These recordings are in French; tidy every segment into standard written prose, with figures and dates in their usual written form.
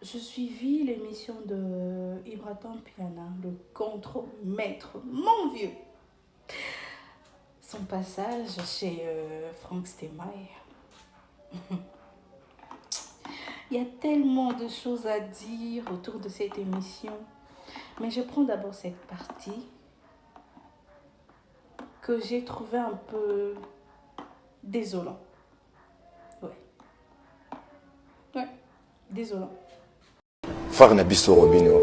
Je suivis l'émission de Ibraton Piana, le contre-maître, mon vieux. Son passage chez Franck Stemaille. Il y a tellement de choses à dire autour de cette émission. Mais je prends d'abord cette partie que j'ai trouvé un peu désolant. Ouais, désolant. Frère Nabiso Robinho.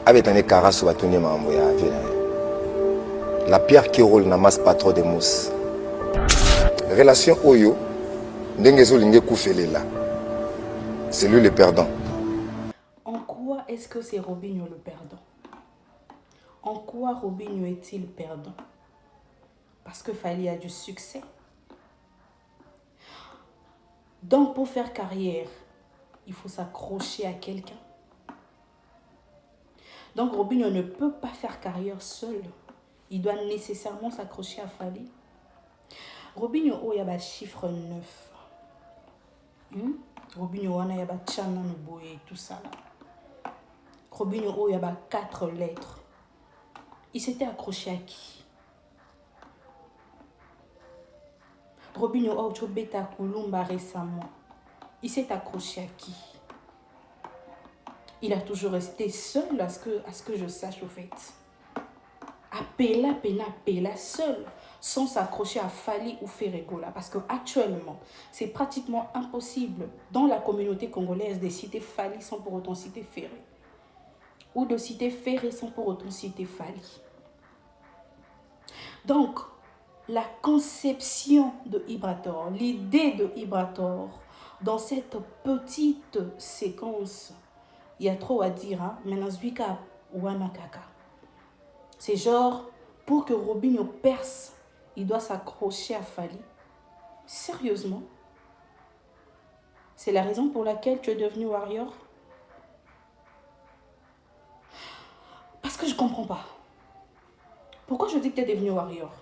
Avec un carasso à tourner ma la pierre qui roule n'amasse pas trop de mousse. Relation Oyo, Ndengezo Linge Koufelela. C'est lui le perdant. En quoi est-ce que c'est Robinho le perdant? En quoi Robinho est-il perdant? Parce que Fally a du succès. Donc pour faire carrière, il faut s'accrocher à quelqu'un. Donc Robinho ne peut pas faire carrière seul. Il doit nécessairement s'accrocher à Fally. Robinho, il y a un chiffre 9. Robinho, il y a un chana et tout ça. Robinho, il y a 4 lettres. Il s'était accroché à qui? Robinho, il y a Kulumba récemment. Il s'est accroché à qui? Il a toujours resté seul à ce que je sache au fait. Appela seul, sans s'accrocher à Fally ou Ferregola. Parce qu'actuellement, c'est pratiquement impossible dans la communauté congolaise de citer Fally sans pour autant citer Ferré. Ou de citer Ferré sans pour autant citer Fally. Donc, la conception de Ibrator, l'idée de Ibrator, dans cette petite séquence, il y a trop à dire, hein? Menazwika Wanakaka. C'est genre, pour que Robinho perce, il doit s'accrocher à Fally. Sérieusement? C'est la raison pour laquelle tu es devenu warrior? Parce que je ne comprends pas. Pourquoi je dis que tu es devenu warrior?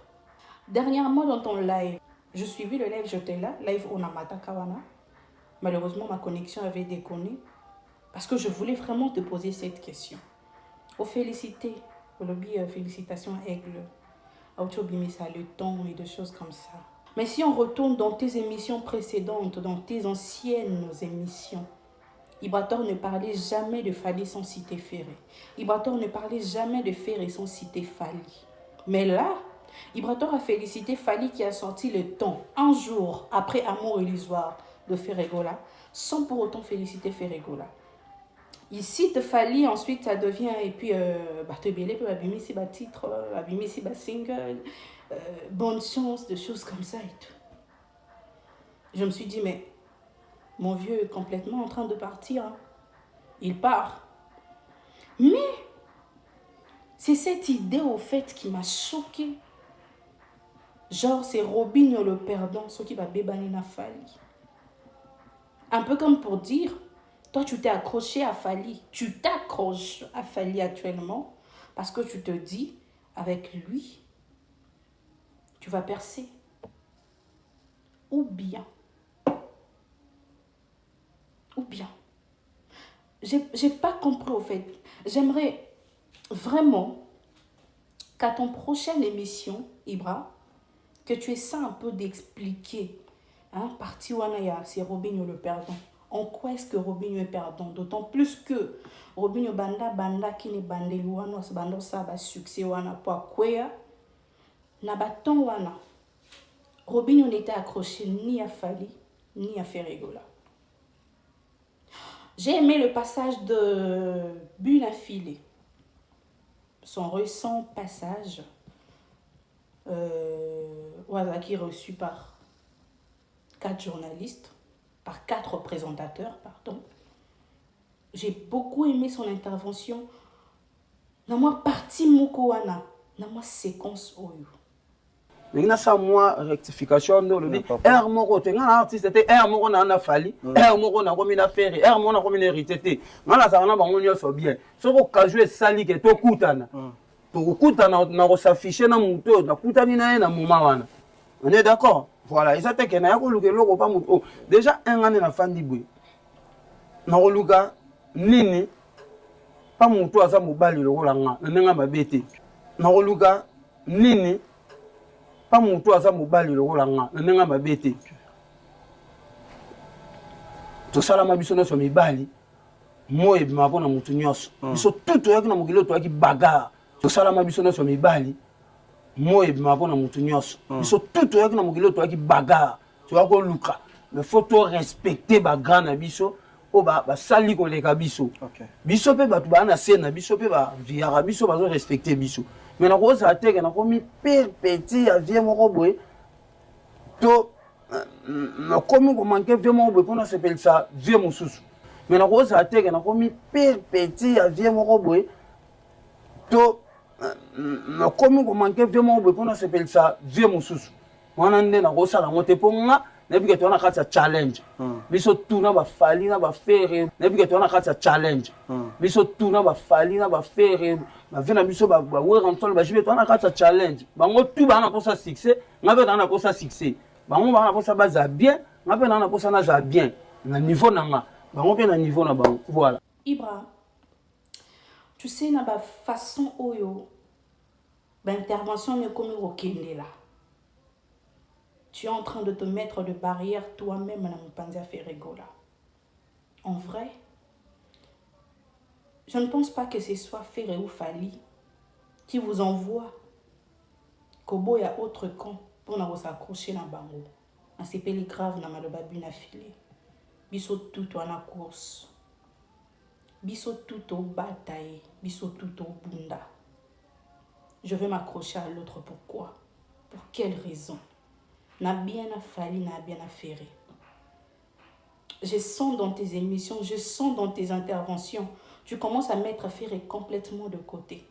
Dernièrement, dans ton live, je suivis le live, j'étais là, live Onamata Kawana. Malheureusement, ma connexion avait déconné. Parce que je voulais vraiment te poser cette question. Au féliciter. Au lobby, félicitations Aigle, Autobimisa, le ton et des choses comme ça. Mais si on retourne dans tes émissions précédentes, dans tes anciennes émissions, Ibrator ne parlait jamais de Fally sans citer Ferré. Ibrator ne parlait jamais de Ferré sans citer Fally. Mais là, Ibrator a félicité Fally qui a sorti le ton un jour après Amour illusoire de Ferregola, sans pour autant féliciter Ferregola. Il cite Fally, ensuite ça devient, et puis Barthélémy peut abîmer ses titres, abîmer ses singles, bonne chance, des choses comme ça et tout. Je me suis dit, mais mon vieux est complètement en train de partir. Hein. Il part. Mais c'est cette idée au fait qui m'a choquée. Genre, c'est Robinho le perdant, ce qui va bébaner na Fally. Un peu comme pour dire, toi, tu t'es accroché à Fally. Tu t'accroches à Fally actuellement parce que tu te dis, avec lui, tu vas percer. Ou bien, j'ai pas compris au fait. J'aimerais vraiment qu'à ton prochaine émission, Ibra, que tu essaies un peu d'expliquer. Hein, partie Wanaya, c'est Robinho le perdant. En quoi est-ce que Robinho est perdant? D'autant plus que Robinho banda qui ne bandeli wana bando ça ba succès wana pour quoi na baton wana. Robinho n'était accroché ni à Fally ni à Ferregola. J'ai aimé le passage de Bunafilé. Son récent passage qui est reçu par 4 journalistes, par 4 présentateurs, pardon. J'ai beaucoup aimé son intervention. Dans ma partie Mokowana, dans ma séquence Oyo. Maintenant, ça, moi, rectification, non, le dit, R moko, tu es un artiste, c'était R moko na Fally, R moko na komi na Ferré, R moko na komi na Ritete. Ngana ça, on a bango nyonso bien. So ko kajwe sali ke to kutana. To kutana na ko s'afficher na muto, na kutani na ye na moma wana. On est d'accord? Voilà, et ça te que na ko luka loko pa muto. Déjà un an na fandi boy. Na ko luka nini pa muto aza mobali lokola nga nenga mabete. Na ko luka nini pa muto aza mobali lokola nga nenga mabete. To sala mabiso na so mibali. Moi ebima mpona mutu nyonso. Biso tout toyaki na mokili toyaki bagarre. To sala mabiso na so mibali. Moi ebima mpona mutu nyonso. Biso tout toyaki na mokili toyaki bagarre. Toyaki koluka. Mais faut to respecter bagarre na biso o basali koleka biso. Biso mpe bato baa na se na biso mpe baviaka biso bazo respecter biso. Mais nakozala teke nakomi pire petit ya vie moko boye to nakomi komanke vie moko boye mpona sepelisa vie mosusu. Mais nakozala teke nakomi pire petit ya vie moko boye to nakomi komanke vie moko boye mpona sepelisa vie mosusu. Wana nde nakosala yango te mpo nga nayebi ke toza na kati ya challenge. Biso tuna bafali na bafere nayebi ke toza na kati ya challenge. Biso tuna bafali na bafere bavie na biso bawera ntolo bajibe toza na kati ya challenge. Bango tu baa na posa succès nga mpe naa na posa succès. Bango baa na posa baza bien nga mpe naa na posa naza bien na niveau na nga bango mpe na niveau na bango. Voilà. Ibra, tu sais na ba façon oyo ba intervention ne komi okende là. Tu es en train de te mettre de barrière toi-même dans mon panzi à faire rigoler. En vrai, je ne pense pas que ce soit Ferré ou Fali qui vous envoie Kobo y a autre camp pour nous s'accrocher dans bango. On s'est payé grave dans ma babu na filé. Biso tout en la course. Biso tout au bataille. Biso tout au bunda. Je vais m'accrocher à l'autre. Pourquoi? Pour quelle raison? N'a bien fallu, n'a bien affairé. Je sens dans tes émissions, je sens dans tes interventions, tu commences à mettre Ferré complètement de côté.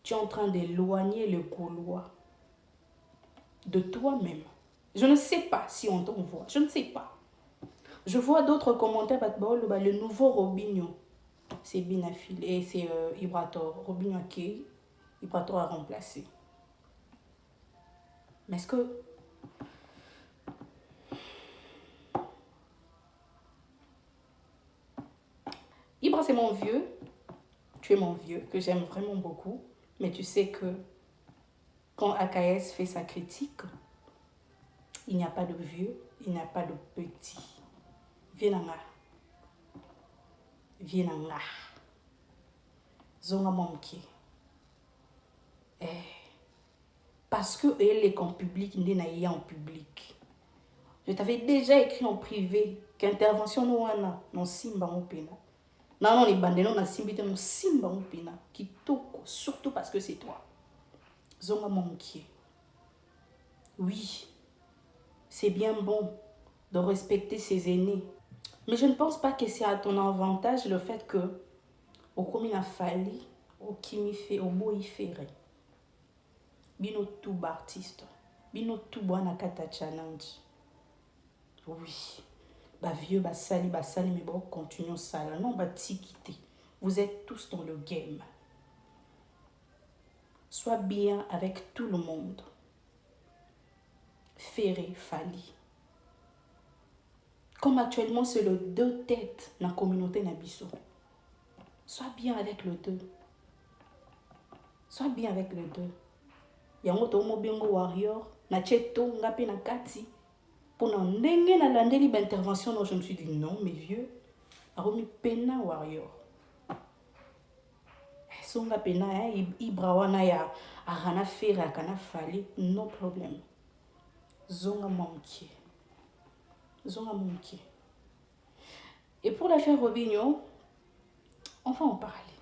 Tu es en train d'éloigner le Gaulois de toi-même. Je ne sais pas si on t'envoie, je ne sais pas. Je vois d'autres commentaires, le nouveau Robinho, c'est bien affilé, c'est Ibrator. Robinho qui Ibrator a remplacé. Mais est-ce que Ibra, c'est mon vieux, tu es mon vieux, que j'aime vraiment beaucoup, mais tu sais que quand AKS fait sa critique, il n'y a pas de vieux, il n'y a pas de petit. Viens là. Viens là. Zonga manqué. Parce que elle est en public, il n'est pas en public. Je t'avais déjà écrit en privé qu'intervention non simba mon pena. Non, les bandés, on a simbi non simba mon pena. Qui toko, surtout parce que c'est toi. Zonga manqué. Oui, c'est bien bon de respecter ses aînés. Mais je ne pense pas que c'est à ton avantage le fait que au komina fali, au kimi fait, au beau y ferait. Bino tout artiste, bino tout boana kata challenge. Oui, bah vieux, bah sali, mais bon, continuons ça. Non, bah tikité. Vous êtes tous dans le game. Sois bien avec tout le monde. Ferré, Fali. Comme actuellement, c'est le deux têtes dans la communauté Nabiso. Sois bien avec le deux. Sois bien avec le deux. Yango to mo bengo warrior na cheto ngapi na kati pour na ndenge na landeli ba intervention non je me suis dit non mes vieux aromi pena warrior songa pena Ibra wana ya arana fera kana fali no problème zonga manqué et pour l'affaire Robinho on va en parler.